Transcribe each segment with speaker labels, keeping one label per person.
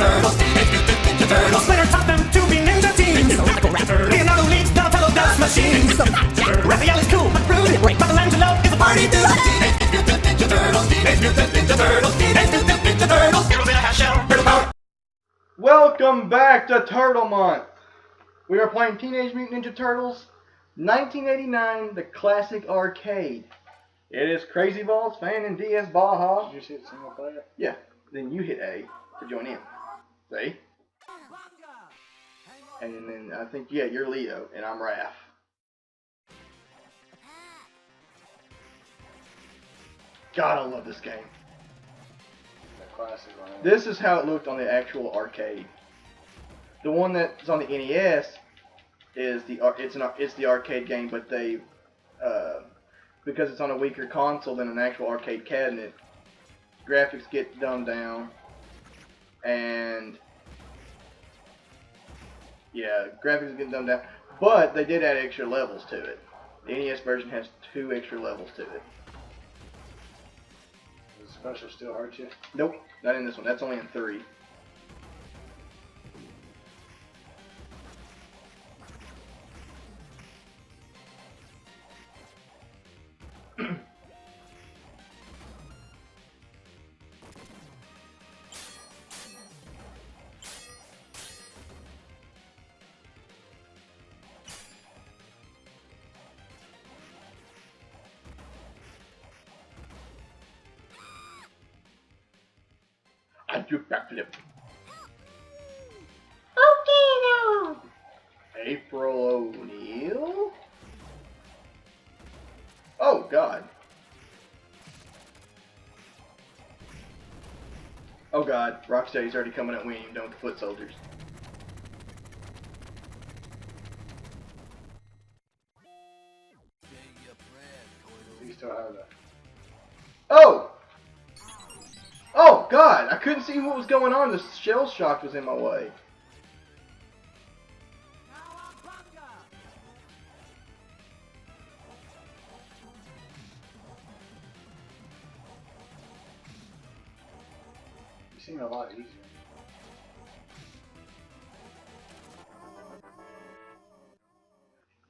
Speaker 1: Turtles, Teenage Mutant Ninja Turtles. Splinter taught them to be ninja teens. Leonardo leads Donatello does machines. Raphael is cool but rude. Michelangelo is a party dude. Teenage Mutant Ninja Turtles, Teenage Mutant Ninja Turtles, Teenage Mutant Ninja Turtles. Heroes in a half shell, turtle power.
Speaker 2: Welcome back to Turtle Month. We are playing Teenage Mutant Ninja Turtles 1989, the classic arcade. It is Crazy Balls, Fan, and DS Baja.
Speaker 3: Did you see it single player?
Speaker 2: Yeah, then you hit A to join in. See? And then I think, yeah, you're Leo, and I'm Raph. God, I love this game.
Speaker 3: The classic one.
Speaker 2: This is how it looked on the actual arcade. The one that's on the NES is it's the arcade game, but they because it's on a weaker console than an actual arcade cabinet, graphics get dumbed down, and yeah, graphics get dumbed down. But they did add extra levels to it. The NES version has 2 extra levels to it.
Speaker 3: Does the special still hurt you?
Speaker 2: Nope, not in this one. That's only in 3. I do backflip. Okay, now. April O'Neil. Oh God. Oh God. Rocksteady's already coming at me. Even done with the foot soldiers.
Speaker 3: You still have that.
Speaker 2: Oh. Oh God! I couldn't see what was going on. The shell shock was in my way.
Speaker 3: You seem a lot easier.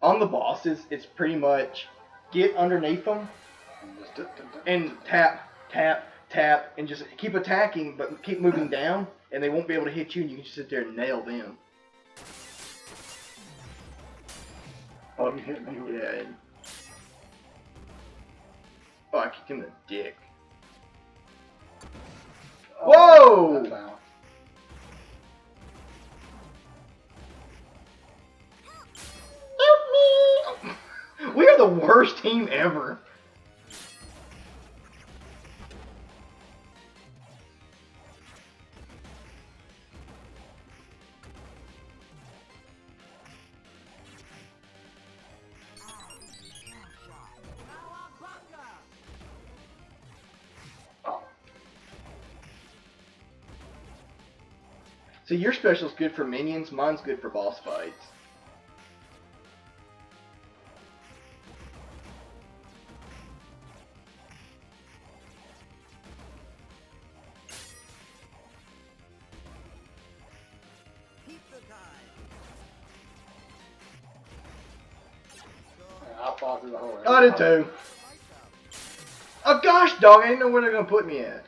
Speaker 2: On the bosses, it's pretty much get underneath them and tap, tap, tap, and just keep attacking, but keep moving down, and they won't be able to hit you, and you can just sit there and nail them.
Speaker 3: Oh, you hit me with
Speaker 2: Yeah. Oh, I kicked him in the dick.
Speaker 3: Oh,
Speaker 2: Whoa!
Speaker 3: that
Speaker 2: Help me! We are the worst team ever. So your special's good for minions, mine's good for boss fights.
Speaker 3: I fought through the whole area.
Speaker 2: I did too. Oh gosh, dog, I didn't know where they're gonna put me at.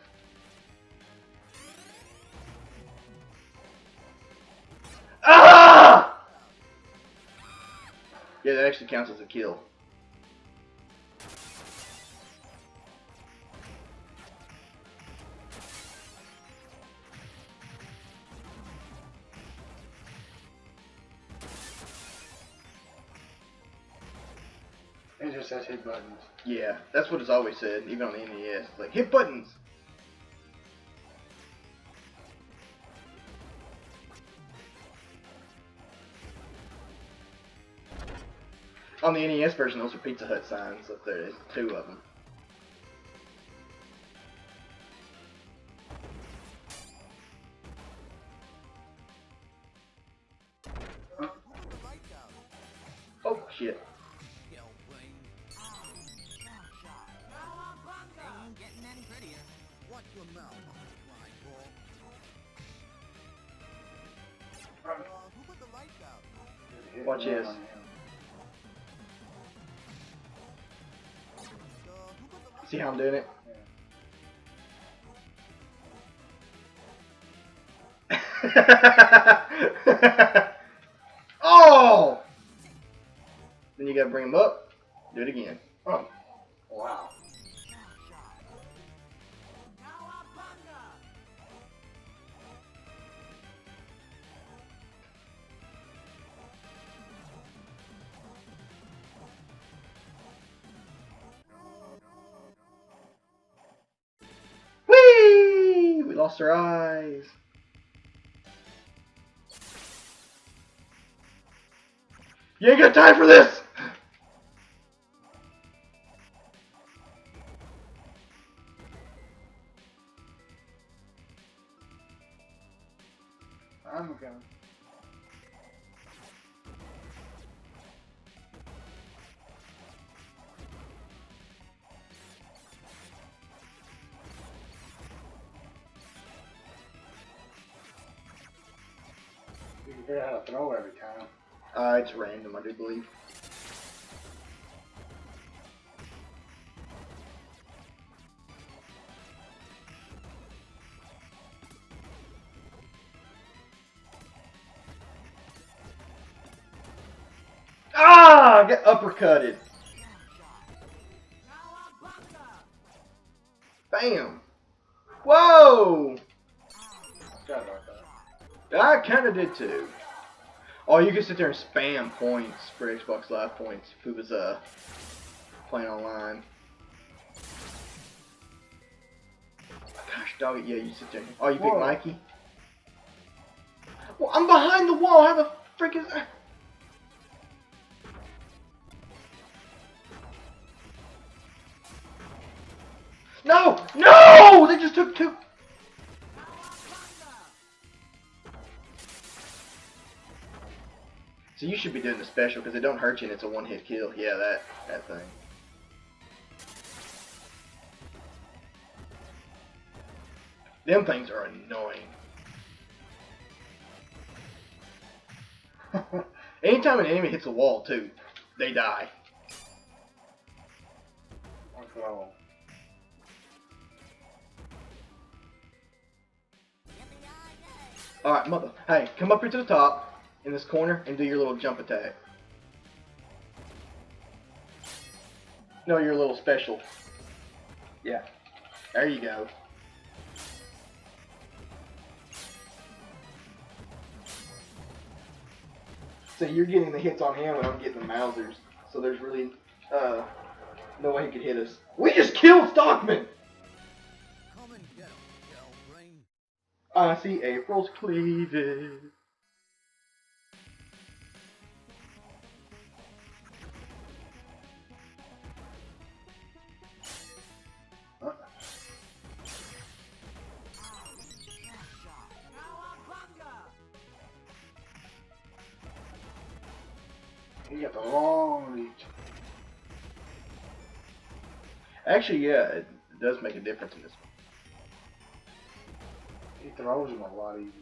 Speaker 2: Ah! Yeah, that actually counts as a kill.
Speaker 3: It just says hit buttons.
Speaker 2: Yeah, that's what it's always said, even on the NES. Like, hit buttons! On the NES version, those are Pizza Hut signs up there. There's 2 of them. Oh, shit. Watch this. See how I'm doing it? Oh! Then you gotta bring him up. Do it again.
Speaker 3: Oh. Wow.
Speaker 2: Whee! We lost our eyes. You ain't got time for this!
Speaker 3: I'm coming. You can figure out how to throw every time.
Speaker 2: It's random, I do believe. Ah! I got uppercutted. Bam! Whoa!
Speaker 3: Forgot about that.
Speaker 2: I kinda did too. Oh, you can sit there and spam points for Xbox Live points if it was playing online. Gosh, dog it, yeah, you sit there. Oh, you pick
Speaker 3: Whoa.
Speaker 2: Mikey? Well, I'm behind the wall. How the frick is that? No! No! They just took two. So you should be doing the special because it don't hurt you and it's a one-hit kill. Yeah, that thing. Them things are annoying. Anytime an enemy hits a wall, too, they die.
Speaker 3: What's wrong?
Speaker 2: Alright, mother. Hey, come up here to the top in this corner and do your little jump attack. No, your little special. Yeah. There you go. So you're getting the hits on him and I'm getting the Mausers. So there's really no way he could hit us. We just killed Stockman!
Speaker 4: Come and get 'em, Shell Brain.
Speaker 2: I see April's cleavage.
Speaker 3: He got the long reach.
Speaker 2: Actually, yeah, it does make a difference in this one.
Speaker 3: He throws him a lot easier.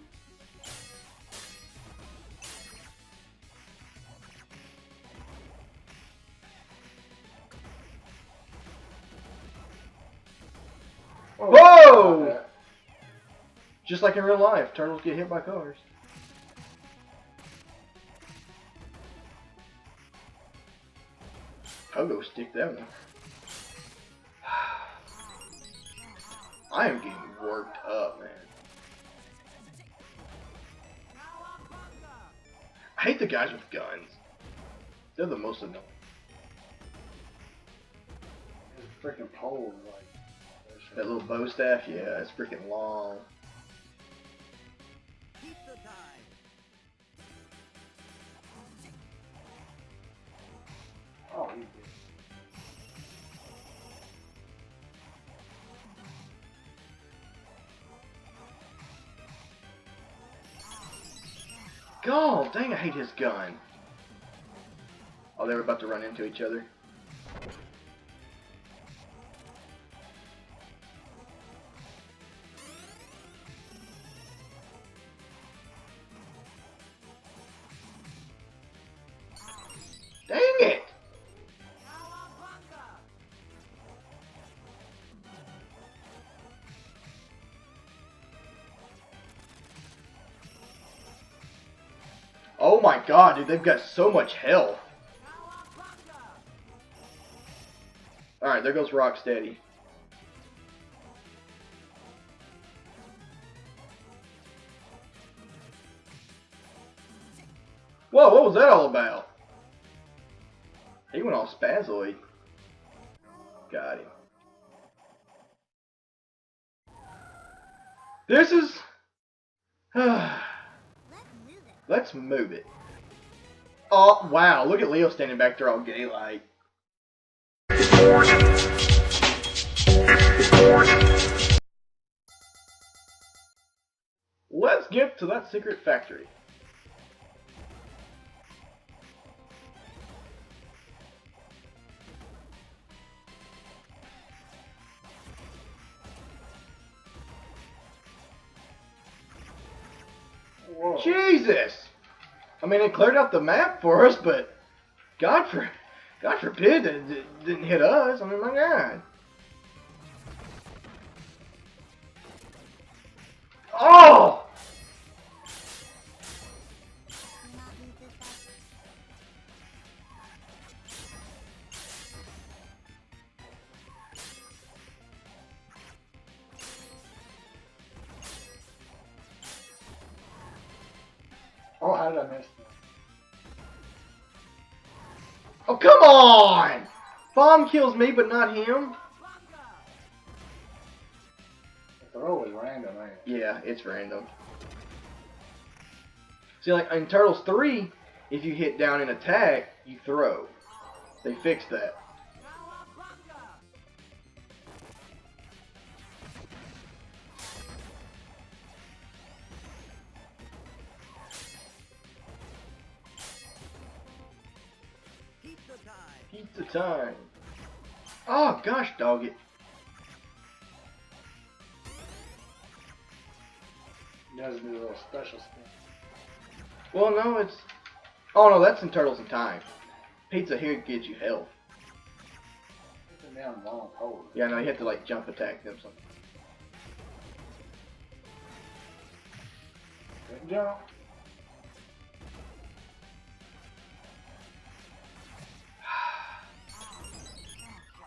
Speaker 2: Whoa! Just like in real life, turtles get hit by cars. Pogo stick that one. I am getting worked up, man. I hate the guys with guns. They're the most annoying.
Speaker 3: His freaking pole, like.
Speaker 2: That little bow staff, yeah, it's freaking long.
Speaker 4: Keep the time.
Speaker 3: Oh, he did.
Speaker 2: God dang, I hate his gun. Oh, they were about to run into each other. Oh my god, dude, they've got so much health. Alright, there goes Rocksteady. Whoa, what was that all about? He went all spazoid. Got him. This is... Let's move it. Oh, wow. Look at Leo standing back there all gay like. Let's get to that secret factory.
Speaker 3: Whoa.
Speaker 2: Jesus! I mean, it cleared out the map for us, but God forbid it didn't hit us. I mean, my God. Oh!
Speaker 3: Oh, how did I miss that?
Speaker 2: Oh, come on! Bomb kills me, but not him.
Speaker 3: The throw is random, ain't it?
Speaker 2: Yeah, it's random. See, like in Turtles 3, if you hit down and attack, you throw. They fixed that. Keep the time. Oh, gosh, dog it.
Speaker 3: He does do a little special stuff.
Speaker 2: Well, no, it's... Oh, no, that's in Turtles in Time. Pizza here gets you health.
Speaker 3: Hit them down long hold.
Speaker 2: Yeah, no, you have to, like, jump attack them. Something.
Speaker 3: Good jump.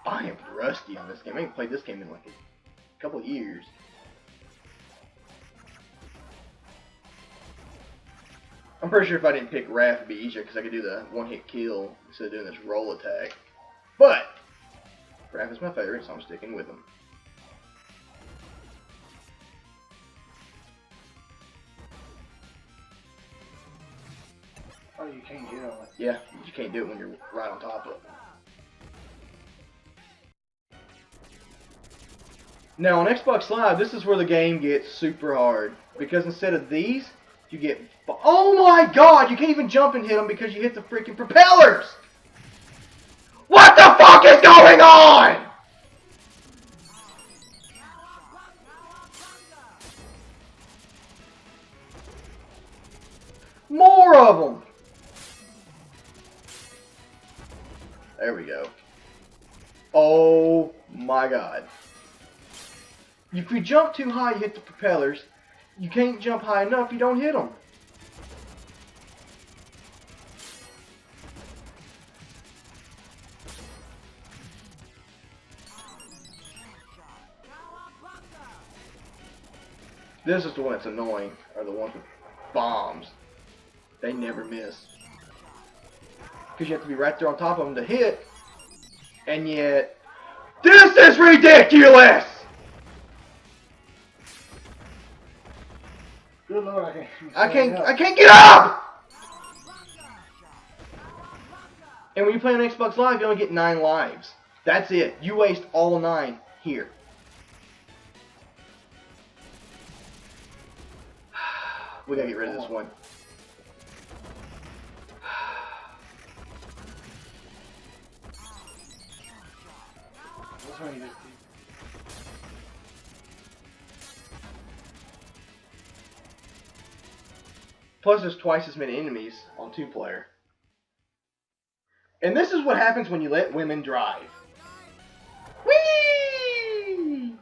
Speaker 2: I am rusty on this game. I ain't played this game in, like, a couple years. I'm pretty sure if I didn't pick Raph, it'd be easier because I could do the one-hit kill instead of doing this roll attack. But Raph is my favorite, so I'm sticking with him.
Speaker 3: Oh, you can't hit on it.
Speaker 2: Yeah, you can't do it when you're right on top of it. Now on Xbox Live, this is where the game gets super hard because instead of these, you get... Oh my god! You can't even jump and hit them because you hit the freaking propellers! What the fuck is going on?! More of them! There we go. Oh my god. If you jump too high, you hit the propellers. You can't jump high enough, you don't hit them. This is the one that's annoying, are the ones with bombs. They never miss. Because you have to be right there on top of them to hit. And yet... This is ridiculous!
Speaker 3: Good lord,
Speaker 2: I can't get up! And when you play on Xbox Live, you only get 9 lives. That's it. You waste all 9 here. We gotta get rid of this one.
Speaker 3: This one you just keep.
Speaker 2: Plus, there's twice as many enemies on 2-player. And this is what happens when you let women drive. Whee!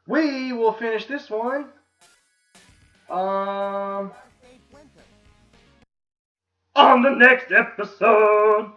Speaker 2: We will finish this one.
Speaker 5: on the next episode.